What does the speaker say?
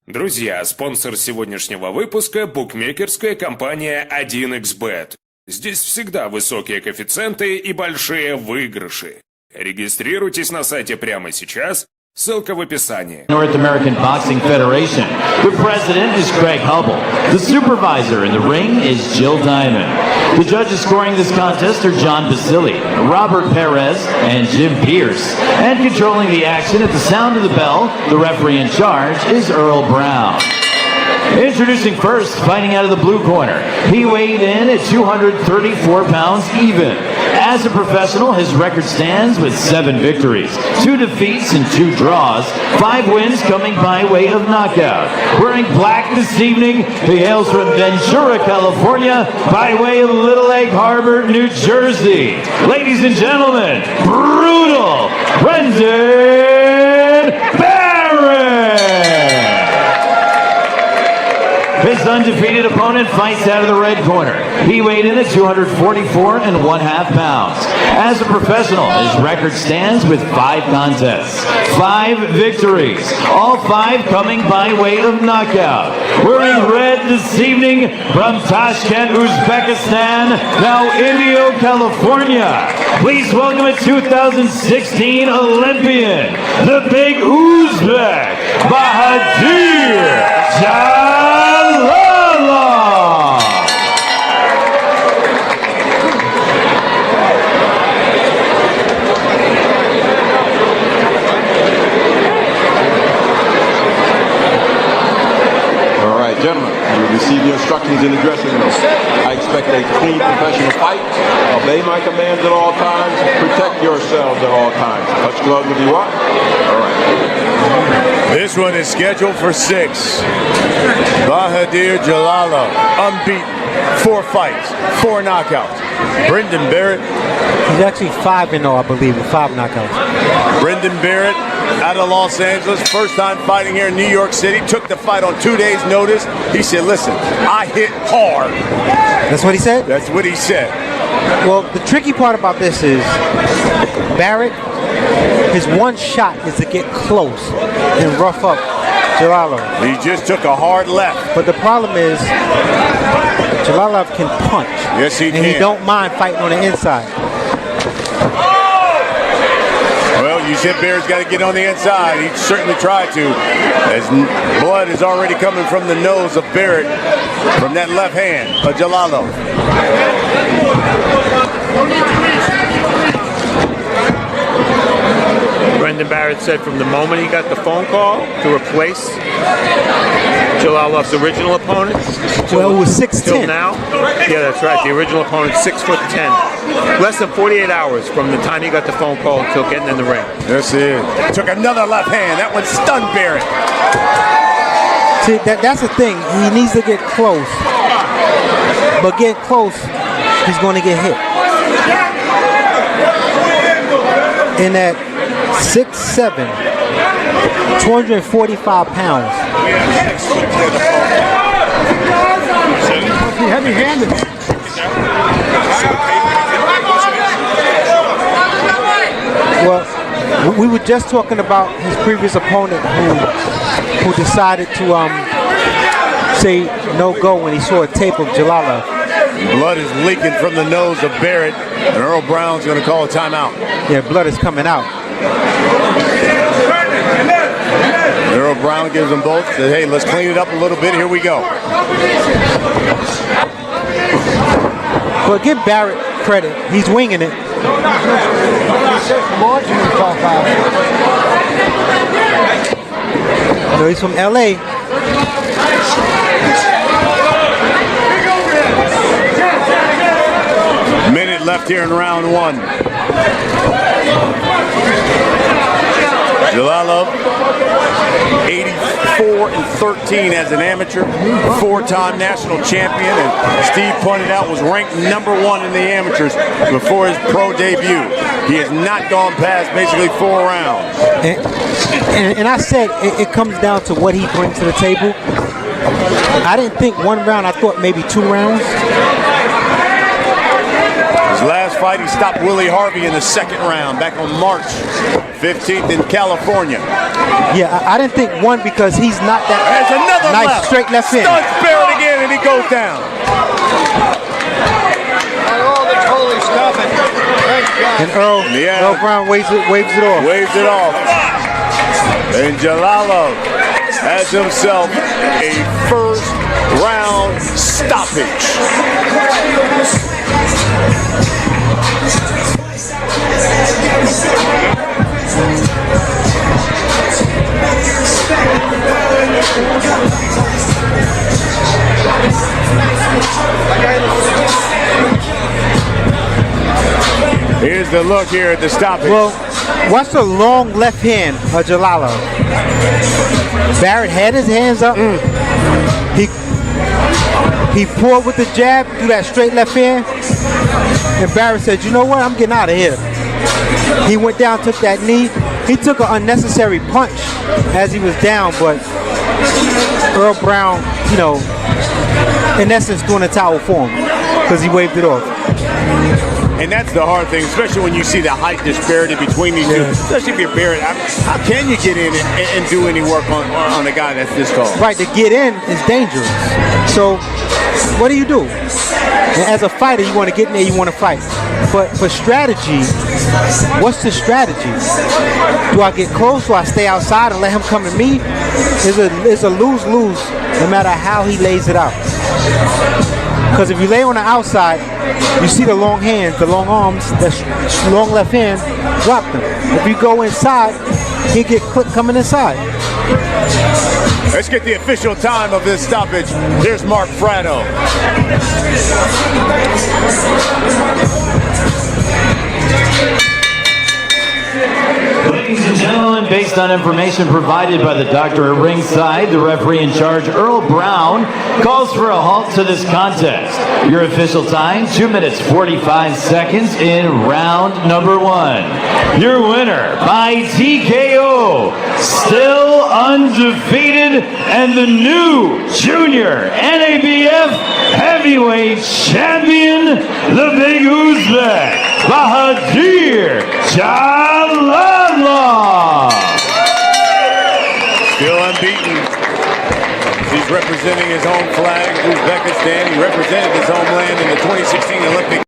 Друзья, спонсор сегодняшнего выпуска – букмекерская компания 1xBet. Здесь всегда высокие коэффициенты и большие выигрыши. Регистрируйтесь на сайте прямо сейчас, ссылка в описании. North American Boxing Federation. The president is Greg Hubble. The supervisor in the ring is Jill Diamond. The judges scoring this contest are John Basili, Robert Perez, and Jim Pierce. And controlling the action at the sound of the bell, the referee in charge is Earl Brown. Introducing first, fighting out of the blue corner. He weighed in at 234 pounds even. As a professional, his record stands with 7 victories, 2 defeats and 2 draws, 5 wins coming by way of knockout. Wearing black this evening, he hails from Ventura, California, by way of Little Egg Harbor, New Jersey. Ladies and gentlemen, brutal Brendan Barrett! His undefeated opponent fights out of the red corner. He weighed in at 244 1/2 pounds. As a professional, his record stands with 5 contests, 5 victories, all 5 coming by way of knockout. Wearing red this evening from Tashkent, Uzbekistan, now Indio, California. Please welcome a 2016 Olympian, the big Uzbek, Bahodir Jalolov. All right, gentlemen, you receive your instructions in the dressing room. I expect a clean, professional fight. Obey my commands at all times. Protect yourselves at all times. Touch gloves if you want. All right. This one is scheduled for 6. Bahodir Jalolov, unbeaten, 4 fights, 4 knockouts. Brendan Barrett. He's actually 5-0, I believe, with 5 knockouts. Brendan Barrett out of Los Angeles, first time fighting here in New York City. Took the fight on 2 days' notice. He said, listen, I hit hard. That's what he said? That's what he said. Well, the tricky part about this is Barrett, his one shot is to get close and rough up Jalolov. He just took a hard left. But the problem is Jalolov can punch. Yes, he can. And he don't mind fighting on the inside. Well, you said Barrett's got to get on the inside. He certainly tried to, as blood is already coming from the nose of Barrett from that left hand of Jalolov. Brendan Barrett said from the moment he got the phone call to replace Jalolov's original opponent. Well, it was 6'10". Till now. Yeah, that's right. The original opponent, 6'10". Less than 48 hours from the time he got the phone call until getting in the ring. That's it. Took another left hand. That one stunned Barrett. See, that's the thing. He needs to get close. But get close, he's going to get hit. In that 6'7", 245 pounds. Heavy-handed. Well, we were just talking about his previous opponent who decided to say no go when he saw a tape of Jalolov. Blood is leaking from the nose of Barrett, and Earl Brown's going to call a timeout. Yeah, blood is coming out. Earl Brown gives them both, says, hey, let's clean it up a little bit. Here we go. But give Barrett credit. He's winging it. No, he's from L.A. Minute left here in round 1. Jalolov, 84-13 as an amateur, 4-time national champion, and Steve pointed out was ranked #1 in the amateurs before his pro debut. He has not gone past basically 4 rounds. And I said it comes down to what he brings to the table. I didn't think 1 round. I thought maybe 2 rounds. His last fight, he stopped Willie Harvey in the second round back on March 15th in California. Yeah, I didn't think one because he's not that There's another nice straight left hand. Stuns Barrett again, and he goes down. And Earl Brown waves it off. Waves it off. And Jalolov has himself a first round stoppage. Here's the look here at the stoppage. Well, watch the long left hand of Jalolov. Barrett had his hands up. He pulled with the jab through that straight left hand. And Barrett said, you know what, I'm getting out of here. He went down, took that knee. He took an unnecessary punch as he was down, but Earl Brown, you know, in essence, doing a towel for him because he waved it off. And that's the hard thing, especially when you see the height disparity between these two. Especially if you're Barrett, how can you get in and do any work on a guy that's this tall? Right, to get in is dangerous. So, what do? And as a fighter, you want to get in there, you want to fight. But for strategy, what's the strategy? Do I get close? Do I stay outside and let him come to me? It's a lose-lose no matter how he lays it out. Because if you lay on the outside, you see the long hands, the long arms, the long left hand, drop them. If you go inside, he get clipped coming inside. Let's get the official time of this stoppage. Here's Mark Fratto. Ladies and gentlemen, based on information provided by the doctor at ringside, the referee in charge, Earl Brown, calls for a halt to this contest. Your official time, 2 minutes 45 seconds in round number 1. Your winner by TKO, still undefeated, and the new junior NABF heavyweight champion, the Big Uzbek, Bahodir Jalolov. Still unbeaten. He's representing his home flag, Uzbekistan. He represented his homeland in the 2016 Olympic